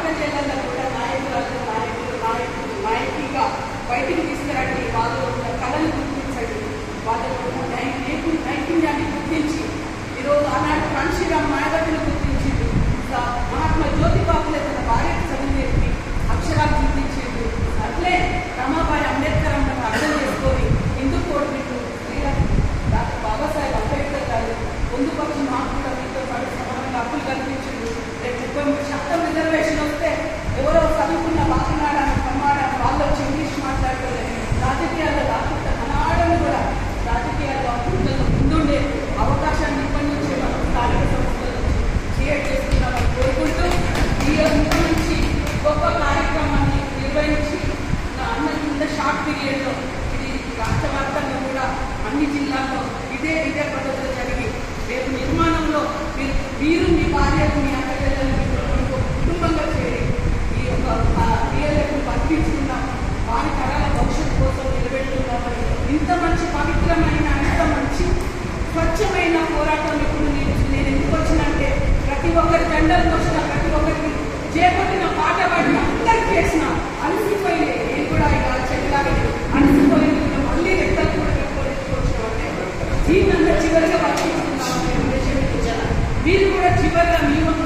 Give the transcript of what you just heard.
అక్క చెల్లెళ్ళ కూడా నాయకులుగా బయటికి తీసుకురండి. వాళ్ళు ఉన్న కళను గుర్తించండి, వాళ్ళకు ఉన్న నైపుణ్యాన్ని గుర్తించి ఈరోజు ఆనాడు కాంశీరామ్ మాయవతిని గుర్తించింది. ఇంకా మహాత్మా జ్యోతిబాపులే తన భార్యకు చదివేసి అక్షరాలు చూపించింది. అట్లే రమాబాయి అంబేద్కర్ అన్నకు అర్థం చేసుకొని హిందూ కోడ్ మీకు డాక్టర్ బాబాసాహెబ్ అంబేద్కర్ గారు పొందుపరిచి మాకు కూడా మీతో పాటు సమానంగా హక్కులు కల్పించింది. రేపు 33% రిజర్వేషన్ వస్తే ఎవరో చదువుకున్న బాకనాడ కమ్మాడ వాళ్ళు వచ్చి ఇంగ్లీష్ మాట్లాడుకోలే రాజకీయాల్లో రాకుండా అనాడని కూడా రాజకీయాల్లో అభివృద్ధిలో ముందుండే అవకాశాన్ని ఇప్పటి నుంచే మనం స్థానిక సంస్థల నుంచి క్రియేట్ చేస్తున్నామని కోరుకుంటూ ఈ నుంచి గొప్ప కార్యక్రమాన్ని నిర్వహించి అన్న ఇంత షార్ట్ పీరియడ్లో ఇది రాష్ట్ర వ్యాప్తంగా కూడా అన్ని జిల్లాల్లో ఇదే పద్ధతిలో జరిగి రేపు నిర్మాణంలో మీరు మీ భార్యకు మీ అక్కచెల్లెలు కుటుంబంగా చేరి ఈ యొక్క క్రియలకు పంపించుకున్నాం. వారి తరాల భవిష్యత్తు కోసం నిలబెట్టుకున్నామని ఇంత మంచి పవిత్రమైన ఇంత మంచి స్వచ్ఛమైన పోరాటం ఇప్పుడు నేను ఎందుకు వచ్చినంటే ప్రతి ఒక్కరి జెండర్కి వచ్చిన ప్రతి ఒక్కరికి చేపట్టిన పాట పాడిన అందరికి చేసిన అలసిపోయింది. నేను కూడా ఇక చెల్లాలి అలసిపోయింది. మళ్ళీ రెక్కలు కూడా పెట్టుకోవచ్చుకోవచ్చు. దీన్ని చివరిగా పంపించుకున్నామనే ఉద్దేశం మీరు కూడా చివరిగా మీ వంతు